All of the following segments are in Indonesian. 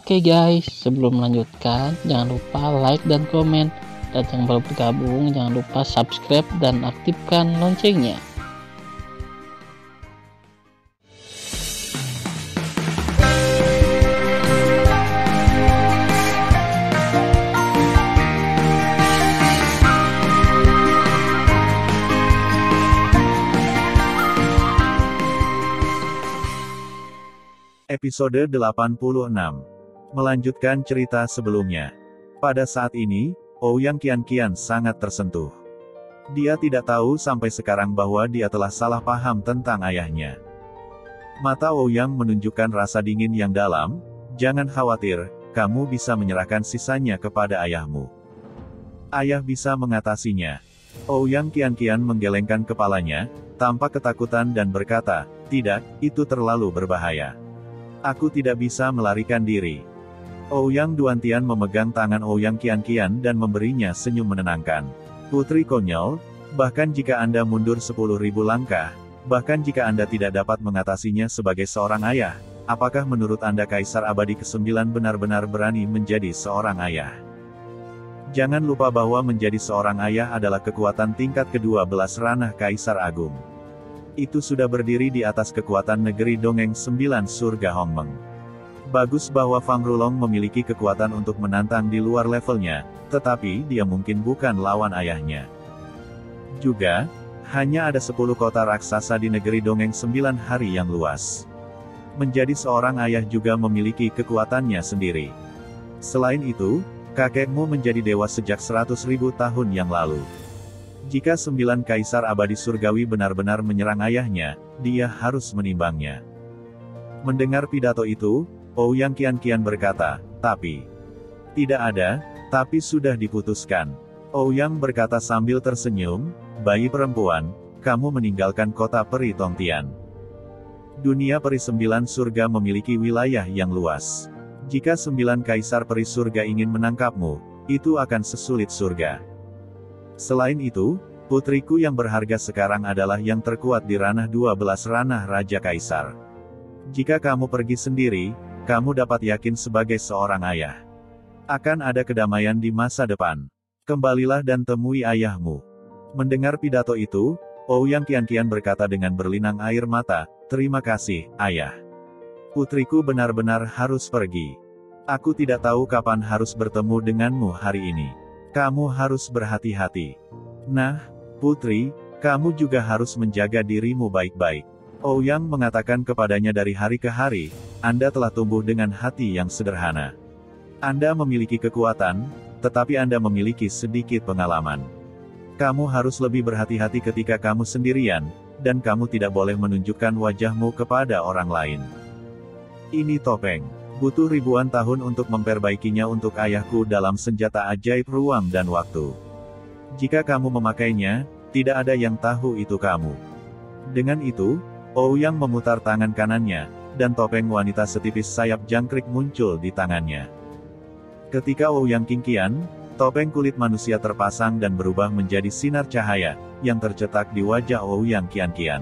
Oke guys, sebelum melanjutkan, jangan lupa like dan komen. Dan yang baru bergabung, jangan lupa subscribe dan aktifkan loncengnya. Episode 86. Melanjutkan cerita sebelumnya. Pada saat ini, Ouyang Qianqian sangat tersentuh. Dia tidak tahu sampai sekarang bahwa dia telah salah paham tentang ayahnya. Mata Ouyang menunjukkan rasa dingin yang dalam. Jangan khawatir, kamu bisa menyerahkan sisanya kepada ayahmu. Ayah bisa mengatasinya. Ouyang Qianqian menggelengkan kepalanya, tampak ketakutan dan berkata, tidak, itu terlalu berbahaya. Aku tidak bisa melarikan diri. Ouyang Duantian memegang tangan Ouyang Qianqian dan memberinya senyum menenangkan. Putri konyol, bahkan jika Anda mundur 10.000 langkah, bahkan jika Anda tidak dapat mengatasinya sebagai seorang ayah, apakah menurut Anda Kaisar Abadi ke-9 benar-benar berani menjadi seorang ayah? Jangan lupa bahwa menjadi seorang ayah adalah kekuatan tingkat ke-12 ranah Kaisar Agung. Itu sudah berdiri di atas kekuatan negeri dongeng 9 surga Hongmeng. Bagus bahwa Fang Rulong memiliki kekuatan untuk menantang di luar levelnya, tetapi dia mungkin bukan lawan ayahnya. Juga, hanya ada 10 kota raksasa di negeri dongeng 9 hari yang luas. Menjadi seorang ayah juga memiliki kekuatannya sendiri. Selain itu, kakekmu menjadi dewa sejak 100.000 tahun yang lalu. Jika 9 kaisar abadi surgawi benar-benar menyerang ayahnya, dia harus menimbangnya. Mendengar pidato itu, Ouyang Qianqian berkata, tapi tidak ada, tapi sudah diputuskan. Ouyang berkata sambil tersenyum, bayi perempuan, kamu meninggalkan kota peri Tongtian. Dunia peri 9 surga memiliki wilayah yang luas. Jika 9 kaisar peri surga ingin menangkapmu, itu akan sesulit surga. Selain itu, putriku yang berharga sekarang adalah yang terkuat di ranah 12 ranah Raja Kaisar. Jika kamu pergi sendiri, kamu dapat yakin sebagai seorang ayah. Akan ada kedamaian di masa depan. Kembalilah dan temui ayahmu. Mendengar pidato itu, Ouyang Qianqian berkata dengan berlinang air mata, terima kasih, ayah. Putriku benar-benar harus pergi. Aku tidak tahu kapan harus bertemu denganmu hari ini. Kamu harus berhati-hati. Nah, putri, kamu juga harus menjaga dirimu baik-baik. Ouyang mengatakan kepadanya dari hari ke hari, Anda telah tumbuh dengan hati yang sederhana. Anda memiliki kekuatan, tetapi Anda memiliki sedikit pengalaman. Kamu harus lebih berhati-hati ketika kamu sendirian, dan kamu tidak boleh menunjukkan wajahmu kepada orang lain. Ini topeng. Butuh ribuan tahun untuk memperbaikinya untuk ayahku dalam senjata ajaib ruang dan waktu. Jika kamu memakainya, tidak ada yang tahu itu kamu. Dengan itu, Ouyang memutar tangan kanannya, dan topeng wanita setipis sayap jangkrik muncul di tangannya. Ketika Ouyang Qianqian, topeng kulit manusia terpasang dan berubah menjadi sinar cahaya, yang tercetak di wajah Ouyang Qianqian.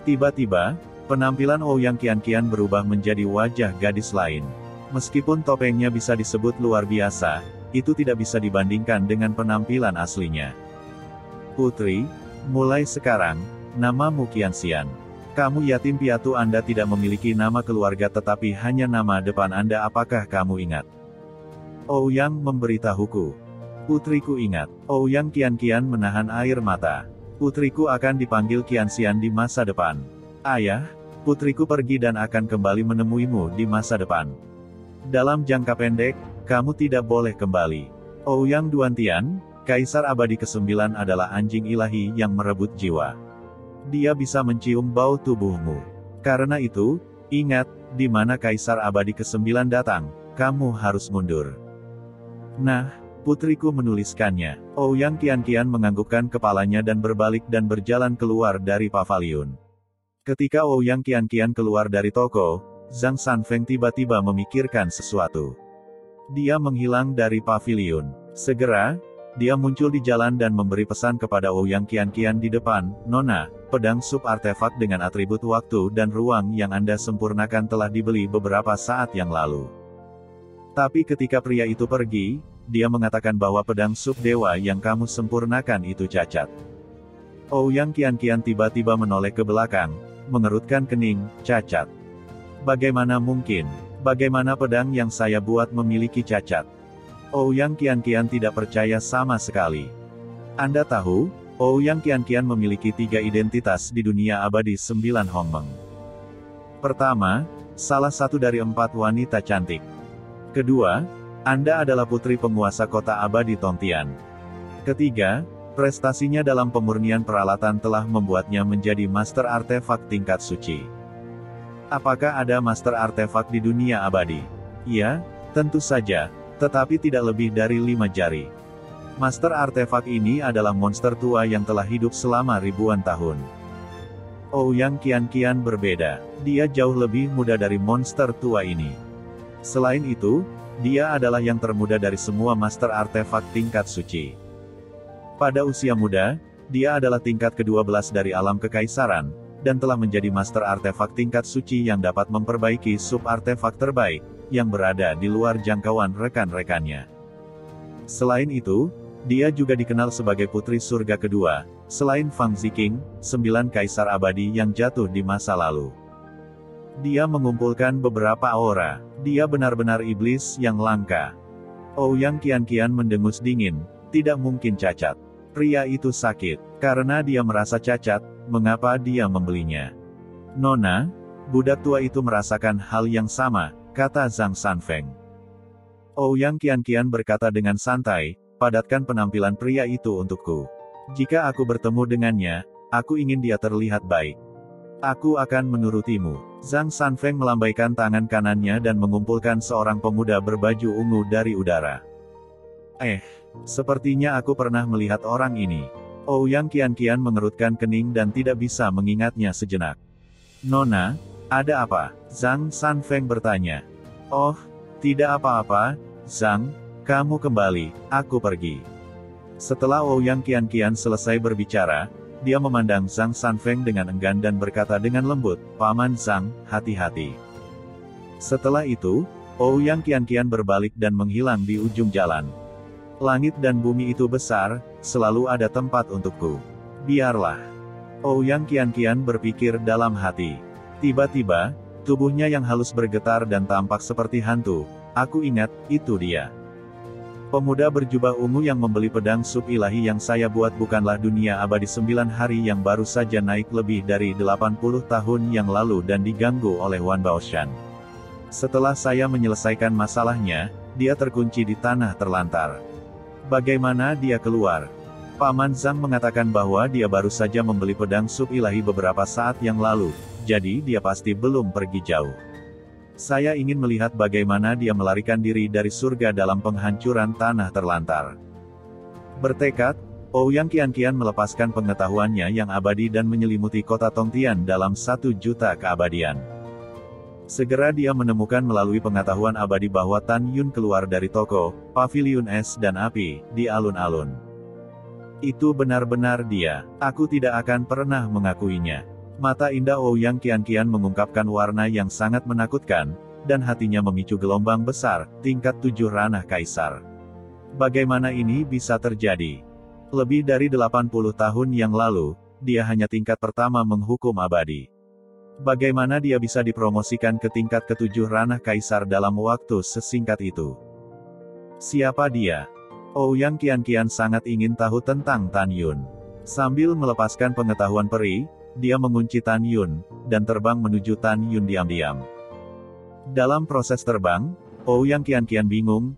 Tiba-tiba, penampilan Ouyang Qianqian berubah menjadi wajah gadis lain. Meskipun topengnya bisa disebut luar biasa, itu tidak bisa dibandingkan dengan penampilan aslinya. Putri, mulai sekarang, namamu Qianxian. Kamu yatim piatu, Anda tidak memiliki nama keluarga tetapi hanya nama depan Anda, apakah kamu ingat? Ouyang memberitahuku. Putriku ingat. Ouyang Qianqian menahan air mata. Putriku akan dipanggil Qianxian di masa depan. Ayah, putriku pergi dan akan kembali menemuimu di masa depan. Dalam jangka pendek, kamu tidak boleh kembali. Ouyang Duantian, Kaisar Abadi ke-9 adalah anjing ilahi yang merebut jiwa. Dia bisa mencium bau tubuhmu. Karena itu, ingat, di mana Kaisar Abadi ke-9 datang, kamu harus mundur. Nah, putriku menuliskannya. Ouyang Qianqian menganggukkan kepalanya dan berbalik dan berjalan keluar dari paviliun. Ketika Ouyang Qianqian keluar dari toko, Zhang Sanfeng tiba-tiba memikirkan sesuatu. Dia menghilang dari paviliun. Segera, dia muncul di jalan dan memberi pesan kepada Ouyang Qianqian di depan, Nona, pedang sub artefak dengan atribut waktu dan ruang yang Anda sempurnakan telah dibeli beberapa saat yang lalu. Tapi ketika pria itu pergi, dia mengatakan bahwa pedang sub dewa yang kamu sempurnakan itu cacat. Ouyang Qianqian tiba-tiba menoleh ke belakang, mengerutkan kening, cacat. Bagaimana mungkin? Bagaimana pedang yang saya buat memiliki cacat? Ouyang Qianqian tidak percaya sama sekali. Anda tahu, Ouyang Qianqian memiliki 3 identitas di dunia abadi 9 Hongmeng. Pertama, salah satu dari 4 wanita cantik. Kedua, Anda adalah putri penguasa kota abadi Tongtian. Ketiga, prestasinya dalam pemurnian peralatan telah membuatnya menjadi master artefak tingkat suci. Apakah ada master artefak di dunia abadi? Ya, tentu saja, tetapi tidak lebih dari 5 jari. Master artefak ini adalah monster tua yang telah hidup selama ribuan tahun. Ouyang Qianqian berbeda. Dia jauh lebih muda dari monster tua ini. Selain itu, dia adalah yang termuda dari semua master artefak tingkat suci. Pada usia muda, dia adalah tingkat ke-12 dari alam kekaisaran, dan telah menjadi master artefak tingkat suci yang dapat memperbaiki sub-artefak terbaik, yang berada di luar jangkauan rekan-rekannya. Selain itu, dia juga dikenal sebagai putri surga kedua, selain Fang Ziqing, 9 kaisar abadi yang jatuh di masa lalu. Dia mengumpulkan beberapa aura. Dia benar-benar iblis yang langka. Ouyang Qianqian mendengus dingin, tidak mungkin cacat. Pria itu sakit. Karena dia merasa cacat, mengapa dia membelinya? Nona, budak tua itu merasakan hal yang sama, kata Zhang Sanfeng. Ouyang Qianqian berkata dengan santai, padatkan penampilan pria itu untukku. Jika aku bertemu dengannya, aku ingin dia terlihat baik. Aku akan menurutimu. Zhang Sanfeng melambaikan tangan kanannya dan mengumpulkan seorang pemuda berbaju ungu dari udara. Sepertinya aku pernah melihat orang ini. Ouyang Qianqian mengerutkan kening dan tidak bisa mengingatnya sejenak. Nona, ada apa? Zhang Sanfeng bertanya. Oh, tidak apa-apa, Zhang, kamu kembali, aku pergi. Setelah Ouyang Qianqian selesai berbicara, dia memandang Zhang Sanfeng dengan enggan dan berkata dengan lembut, Paman Zhang, hati-hati. Setelah itu, Ouyang Qianqian berbalik dan menghilang di ujung jalan. Langit dan bumi itu besar, selalu ada tempat untukku. Biarlah. Ouyang Qianqian berpikir dalam hati. Tiba-tiba, tubuhnya yang halus bergetar dan tampak seperti hantu. Aku ingat, itu dia. Pemuda berjubah ungu yang membeli pedang sub ilahi yang saya buat bukanlah dunia abadi 9 hari yang baru saja naik lebih dari 80 tahun yang lalu dan diganggu oleh Wan Baoshan. Setelah saya menyelesaikan masalahnya, dia terkunci di tanah terlantar. Bagaimana dia keluar? Paman Zhang mengatakan bahwa dia baru saja membeli pedang sub ilahi beberapa saat yang lalu, jadi dia pasti belum pergi jauh. Saya ingin melihat bagaimana dia melarikan diri dari surga dalam penghancuran tanah terlantar. Bertekad, Ouyang Qianqian melepaskan pengetahuannya yang abadi dan menyelimuti kota Tongtian dalam 1 juta keabadian. Segera dia menemukan melalui pengetahuan abadi bahwa Tan Yun keluar dari toko, paviliun es dan api, di alun-alun. Itu benar-benar dia. Aku tidak akan pernah mengakuinya. Mata indah Ouyang Qianqian mengungkapkan warna yang sangat menakutkan, dan hatinya memicu gelombang besar, tingkat 7 ranah kaisar. Bagaimana ini bisa terjadi? Lebih dari 80 tahun yang lalu, dia hanya tingkat pertama menghukum abadi. Bagaimana dia bisa dipromosikan ke tingkat ke-7 ranah kaisar dalam waktu sesingkat itu? Siapa dia? Ouyang Qianqian sangat ingin tahu tentang Tan Yun. Sambil melepaskan pengetahuan peri, dia mengunci Tan Yun, dan terbang menuju Tan Yun diam-diam. Dalam proses terbang, Ouyang Qianqian bingung,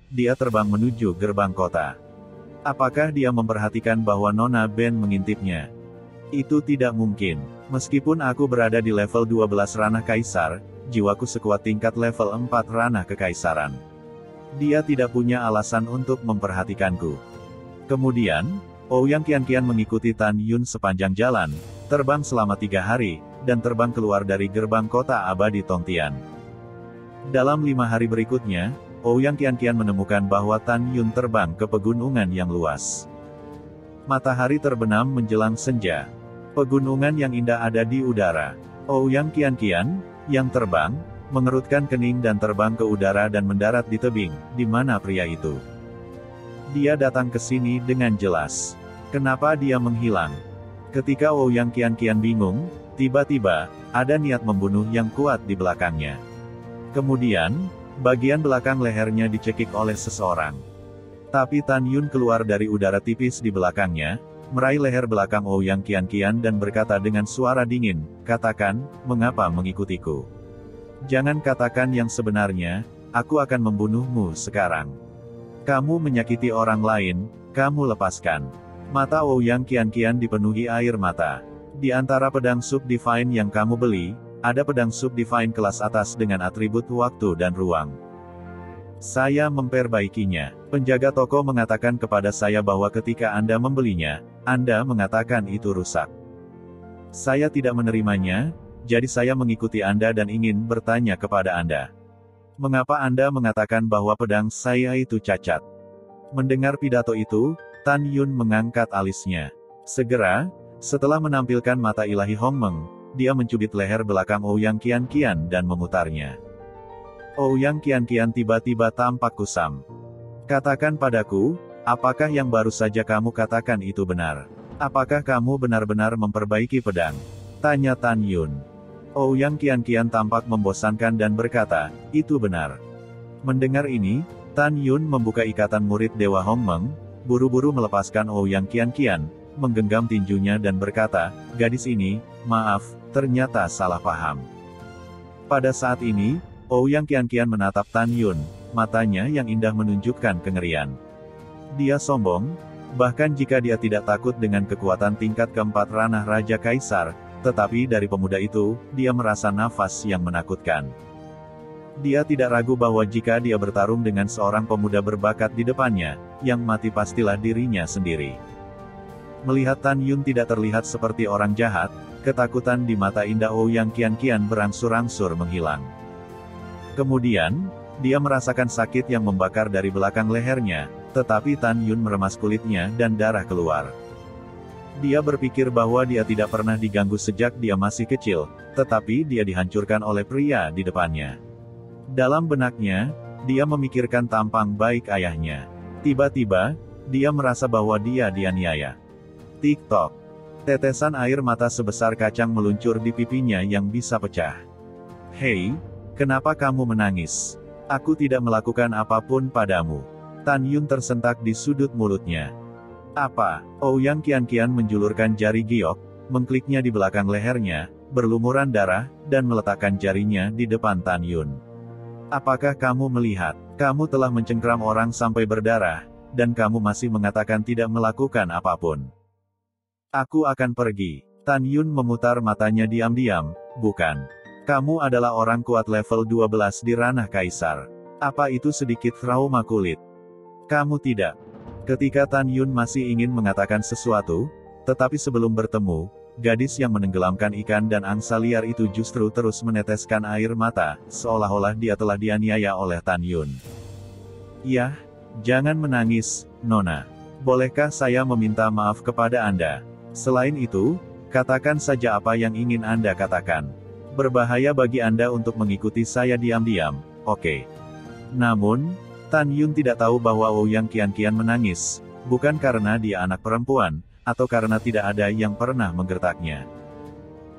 dia terbang menuju gerbang kota. Apakah dia memperhatikan bahwa Nona Ben mengintipnya? Itu tidak mungkin. Meskipun aku berada di level 12 ranah kaisar, jiwaku sekuat tingkat level 4 ranah kekaisaran. Dia tidak punya alasan untuk memperhatikanku. Kemudian, Ouyang Qianqian mengikuti Tan Yun sepanjang jalan, terbang selama 3 hari, dan terbang keluar dari gerbang kota abadi Tongtian. Dalam 5 hari berikutnya, Ouyang Qianqian menemukan bahwa Tan Yun terbang ke pegunungan yang luas. Matahari terbenam menjelang senja. Pegunungan yang indah ada di udara. Ouyang Qianqian, yang terbang, mengerutkan kening dan terbang ke udara dan mendarat di tebing. Di mana pria itu? Dia datang ke sini dengan jelas. Kenapa dia menghilang? Ketika Ouyang Qianqian bingung, tiba-tiba, ada niat membunuh yang kuat di belakangnya. Kemudian, bagian belakang lehernya dicekik oleh seseorang. Tapi Tan Yun keluar dari udara tipis di belakangnya, meraih leher belakang Ouyang Qianqian dan berkata dengan suara dingin, "Katakan, mengapa mengikutiku? Jangan katakan yang sebenarnya, aku akan membunuhmu sekarang. Kamu menyakiti orang lain, kamu lepaskan." Mata Ouyang Qianqian dipenuhi air mata. Di antara pedang Sub-Divine yang kamu beli, ada pedang Sub-Divine kelas atas dengan atribut waktu dan ruang. Saya memperbaikinya. Penjaga toko mengatakan kepada saya bahwa ketika Anda membelinya, Anda mengatakan itu rusak. Saya tidak menerimanya, jadi saya mengikuti Anda dan ingin bertanya kepada Anda. Mengapa Anda mengatakan bahwa pedang saya itu cacat? Mendengar pidato itu, Tan Yun mengangkat alisnya. Segera, setelah menampilkan mata ilahi Hongmeng, dia mencubit leher belakang Ouyang Qianqian dan memutarnya. Ouyang Qianqian tiba-tiba tampak kusam. Katakan padaku, apakah yang baru saja kamu katakan itu benar? Apakah kamu benar-benar memperbaiki pedang? Tanya Tan Yun. Ouyang Qianqian tampak membosankan dan berkata, itu benar. Mendengar ini, Tan Yun membuka ikatan murid Dewa Hongmeng, buru-buru melepaskan Ouyang Qianqian, menggenggam tinjunya dan berkata, gadis ini, maaf, ternyata salah paham. Pada saat ini, Ouyang Qianqian menatap Tan Yun, matanya yang indah menunjukkan kengerian. Dia sombong, bahkan jika dia tidak takut dengan kekuatan tingkat keempat ranah Raja Kaisar, tetapi dari pemuda itu, dia merasa nafas yang menakutkan. Dia tidak ragu bahwa jika dia bertarung dengan seorang pemuda berbakat di depannya, yang mati pastilah dirinya sendiri. Melihat Tan Yun tidak terlihat seperti orang jahat, ketakutan di mata indah Ouyang Qianqian berangsur-angsur menghilang. Kemudian, dia merasakan sakit yang membakar dari belakang lehernya, tetapi Tan Yun meremas kulitnya dan darah keluar. Dia berpikir bahwa dia tidak pernah diganggu sejak dia masih kecil, tetapi dia dihancurkan oleh pria di depannya. Dalam benaknya, dia memikirkan tampang baik ayahnya. Tiba-tiba, dia merasa bahwa dia dianiaya. Tik-tok. Tetesan air mata sebesar kacang meluncur di pipinya yang bisa pecah. Hei, kenapa kamu menangis? Aku tidak melakukan apapun padamu. Tan Yun tersentak di sudut mulutnya. Apa? Ouyang Qianqian menjulurkan jari giok, mengkliknya di belakang lehernya, berlumuran darah, dan meletakkan jarinya di depan Tan Yun. Apakah kamu melihat? Kamu telah mencengkram orang sampai berdarah, dan kamu masih mengatakan tidak melakukan apapun. Aku akan pergi. Tan Yun memutar matanya diam-diam, bukan. Kamu adalah orang kuat level 12 di ranah Kaisar. Apa itu sedikit trauma kulit? Kamu tidak. Ketika Tan Yun masih ingin mengatakan sesuatu, tetapi sebelum bertemu, gadis yang menenggelamkan ikan dan angsa liar itu justru terus meneteskan air mata, seolah-olah dia telah dianiaya oleh Tan Yun. Yah, jangan menangis, Nona. Bolehkah saya meminta maaf kepada Anda? Selain itu, katakan saja apa yang ingin Anda katakan. Berbahaya bagi Anda untuk mengikuti saya diam-diam, oke. Namun, Tan Yun tidak tahu bahwa Ouyang Qianqian menangis, bukan karena dia anak perempuan, atau karena tidak ada yang pernah menggertaknya.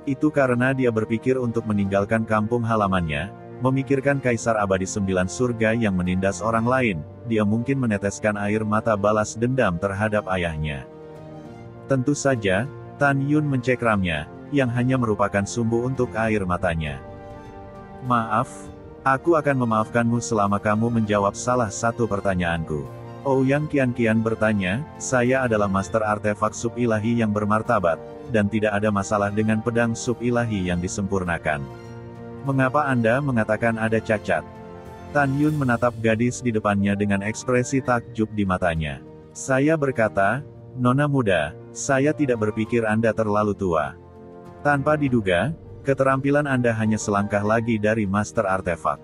Itu karena dia berpikir untuk meninggalkan kampung halamannya, memikirkan Kaisar Abadi 9 Surga yang menindas orang lain, dia mungkin meneteskan air mata balas dendam terhadap ayahnya. Tentu saja, Tan Yun mencengkramnya, yang hanya merupakan sumbu untuk air matanya. Maaf, aku akan memaafkanmu selama kamu menjawab salah satu pertanyaanku. Ouyang Qianqian bertanya, saya adalah master artefak sub-ilahi yang bermartabat, dan tidak ada masalah dengan pedang sub-ilahi yang disempurnakan. Mengapa Anda mengatakan ada cacat? Tan Yun menatap gadis di depannya dengan ekspresi takjub di matanya. Saya berkata, Nona muda, saya tidak berpikir Anda terlalu tua. Tanpa diduga, keterampilan Anda hanya selangkah lagi dari master artefak.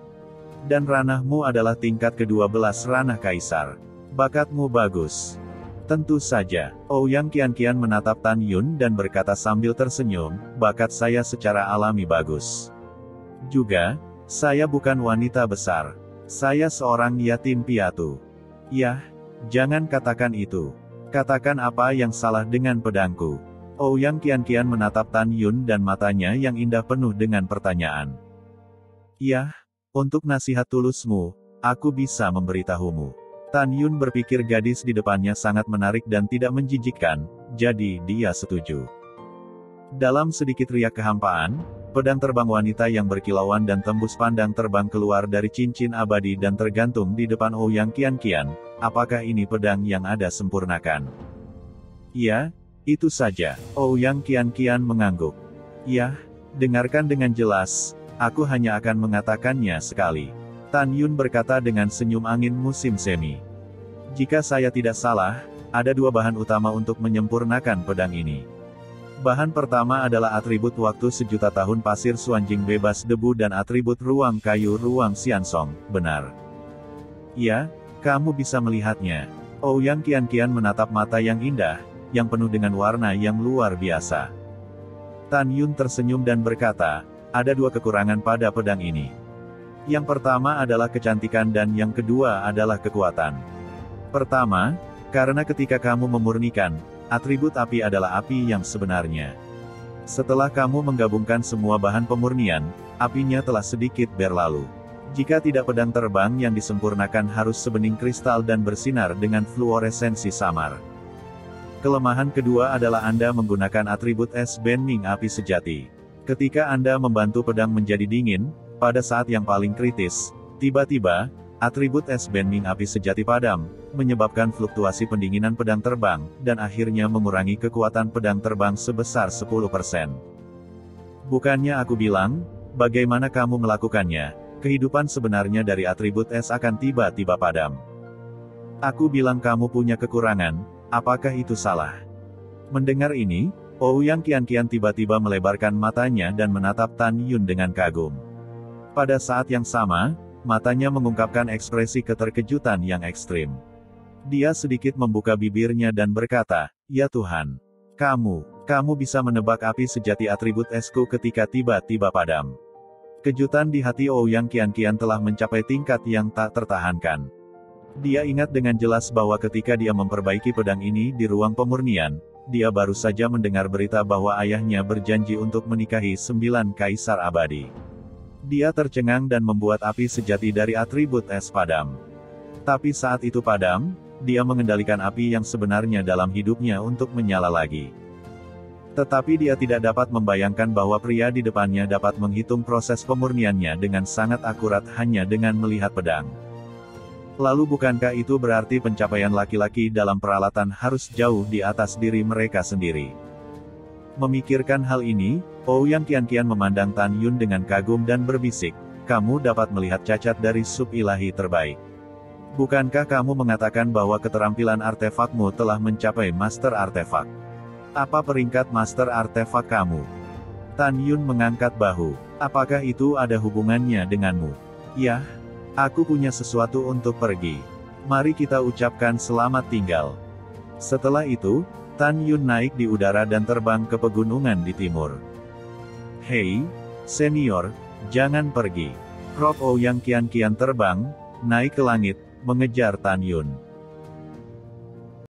Dan ranahmu adalah tingkat ke-12 ranah Kaisar. Bakatmu bagus. Tentu saja, Ouyang Qianqian menatap Tan Yun dan berkata sambil tersenyum, bakat saya secara alami bagus. Juga, Saya bukan wanita besar. Saya seorang yatim piatu. Yah, jangan katakan itu. Katakan apa yang salah dengan pedangku. Ouyang Qianqian menatap Tan Yun dan matanya yang indah penuh dengan pertanyaan. Yah, untuk nasihat tulusmu, aku bisa memberitahumu. Tan Yun berpikir gadis di depannya sangat menarik dan tidak menjijikkan, jadi dia setuju. Dalam sedikit riak kehampaan, pedang terbang wanita yang berkilauan dan tembus pandang terbang keluar dari cincin abadi dan tergantung di depan Ouyang Qianqian. Apakah ini pedang yang Anda sempurnakan? Ya, itu saja. Ouyang Qianqian mengangguk. Ya, dengarkan dengan jelas, aku hanya akan mengatakannya sekali. Tan Yun berkata dengan senyum angin musim semi. Jika saya tidak salah, ada dua bahan utama untuk menyempurnakan pedang ini. Bahan pertama adalah atribut waktu sejuta tahun pasir Suanjing bebas debu dan atribut ruang kayu ruang Xiansong, benar? Ya, kamu bisa melihatnya. Ouyang Qianqian menatap mata yang indah, yang penuh dengan warna yang luar biasa. Tan Yun tersenyum dan berkata, ada dua kekurangan pada pedang ini. Yang pertama adalah kecantikan dan yang kedua adalah kekuatan. Pertama, karena ketika kamu memurnikan, atribut api adalah api yang sebenarnya. Setelah kamu menggabungkan semua bahan pemurnian, apinya telah sedikit berlalu. Jika tidak, pedang terbang yang disempurnakan harus sebening kristal dan bersinar dengan fluoresensi samar. Kelemahan kedua adalah Anda menggunakan atribut es Benming api sejati. Ketika Anda membantu pedang menjadi dingin, pada saat yang paling kritis, tiba-tiba, atribut es Benming api sejati padam, menyebabkan fluktuasi pendinginan pedang terbang, dan akhirnya mengurangi kekuatan pedang terbang sebesar 10%. Bukannya aku bilang, bagaimana kamu melakukannya, kehidupan sebenarnya dari atribut es akan tiba-tiba padam. Aku bilang kamu punya kekurangan, apakah itu salah? Mendengar ini, Ouyang Qianqian tiba-tiba melebarkan matanya dan menatap Tan Yun dengan kagum. Pada saat yang sama, matanya mengungkapkan ekspresi keterkejutan yang ekstrim. Dia sedikit membuka bibirnya dan berkata, ya Tuhan. Kamu bisa menebak api sejati atribut esku ketika tiba-tiba padam. Kejutan di hati Ouyang Qianqian telah mencapai tingkat yang tak tertahankan. Dia ingat dengan jelas bahwa ketika dia memperbaiki pedang ini di ruang pemurnian, dia baru saja mendengar berita bahwa ayahnya berjanji untuk menikahi 9 kaisar abadi. Dia tercengang dan membuat api sejati dari atribut es padam. Tapi saat itu padam, dia mengendalikan api yang sebenarnya dalam hidupnya untuk menyala lagi. Tetapi dia tidak dapat membayangkan bahwa pria di depannya dapat menghitung proses pemurniannya dengan sangat akurat hanya dengan melihat pedang. Lalu bukankah itu berarti pencapaian laki-laki dalam peralatan harus jauh di atas diri mereka sendiri? Memikirkan hal ini, Ouyang Qianqian memandang Tan Yun dengan kagum dan berbisik, kamu dapat melihat cacat dari sub ilahi terbaik. Bukankah kamu mengatakan bahwa keterampilan artefakmu telah mencapai master artefak? Apa peringkat master artefak kamu? Tan Yun mengangkat bahu. Apakah itu ada hubungannya denganmu? Yah, aku punya sesuatu untuk pergi. Mari kita ucapkan selamat tinggal. Setelah itu, Tan Yun naik di udara dan terbang ke pegunungan di timur. Hei, senior, jangan pergi. Roh Ouyang Qianqian terbang, naik ke langit, mengejar Tan Yun.